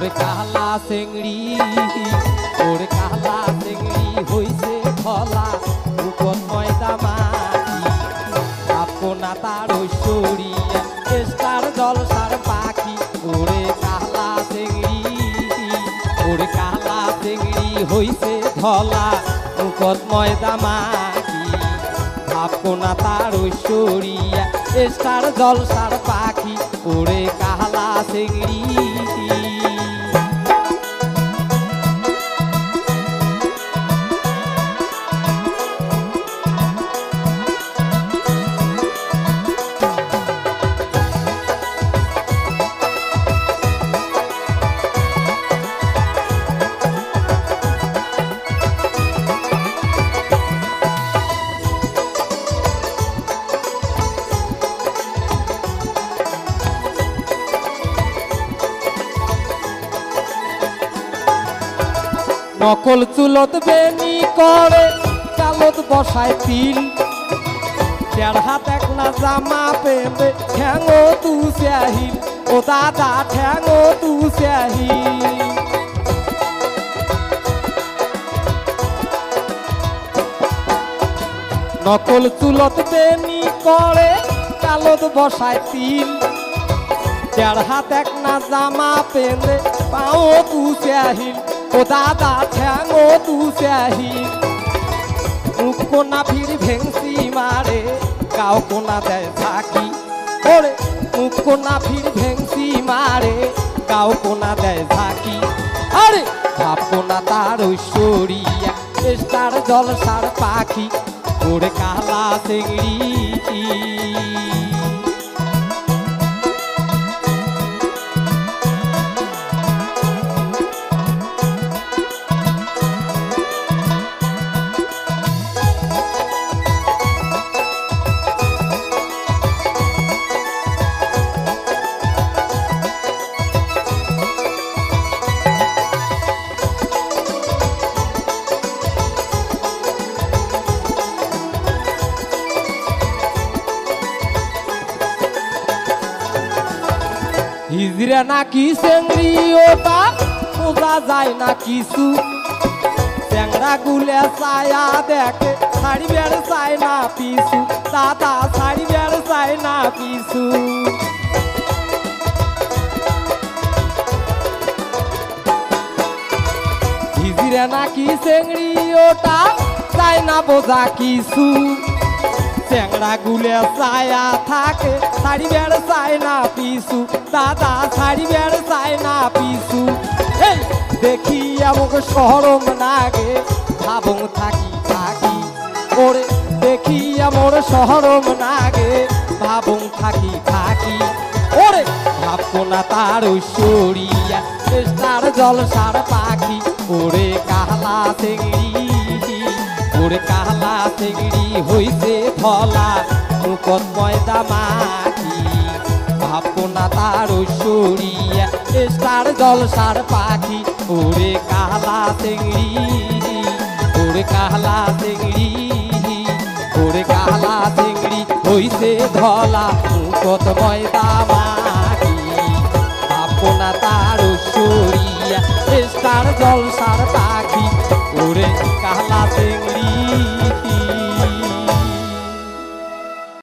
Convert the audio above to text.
ওরে কালা চেংড়ি ওরে কালা চেংড়ি হইছে ধলা মুখত ময়দা মাটি আপনা তার ঐশ্বরিয়া চেষ্টার জলসার পাখি ওরে কালা চেংড়ি ওরে কালা চেংড়ি হইছে ধলা মুখত ময়দা মাটি আপনা তার ঐশ্বরিয়া চেষ্টার জলসার পাখি ওরে কালা চেংড়ি নকল চুলত বেনি করে চালত বসায় তিল দেড় হাত এক না জামা পেবে ঠ্যাঙো তু চাহিল ও দাদা ঠ্যাঙো তু চাহিল নকল চুলত বেনি করে চালত বসায় তিল দেড় হাত এক না জামা পেলে পাও তু চাহিল ও দাদা ঠ্যাঙো তু চাহিল মুখ কোনা ফির ভেংসি মারে গাও কোনা দেয় ঝাঁকি ওরে মুখ কোনা ফির ভেংসি মারে গাও কোনা দেয় ঝাঁকি আরে ভাব কোনা তার ঐশ্বরিয়া চেষ্টার জলসার পাখি ওরে কালা চেংড়ি হিজড়া নাকি চেংড়ি ওটা বোঝা যায় না কিছু চ্যাংড়া গুলে ছায়া দেখে শাড়ি বেড় চায় না পিছু দাদা শাড়ি বেড় চায় না পিছু হিজড়া নাকি চেংড়ি ওটা চায় না বোঝা কিছু চ্যাংড়া গুলে ছায়া থাকে শাড়ি বেড় চায় না পিছু দাদা শাড়ি বেড় চায় না পিছু এই দেখি আমাকে শরম নাগে ভাবং থাকি থাকি ওরে দেখি আমার শরম নাগে ভাবং থাকি থাকি ওরে ভাবকো না তার ঐশ্বরিয়া চেষ্টার জলসার পাখি ওরে কালা চেংড়ি ওরে কালা চেংড়ি হইছে ধলা মুখত ময়দা মাটি ভাবকো না তার ঐশ্বরিয়া চেষ্টার জলসার পাখি ওরে কালা চেংড়ি ওরে কালা চেংড়ি ওরে কালা চেংড়ি হইছে ধলা মুখত ময়দা মাটি ভাবকো না তার ঐশ্বরিয়া চেষ্টার জলসার পাখি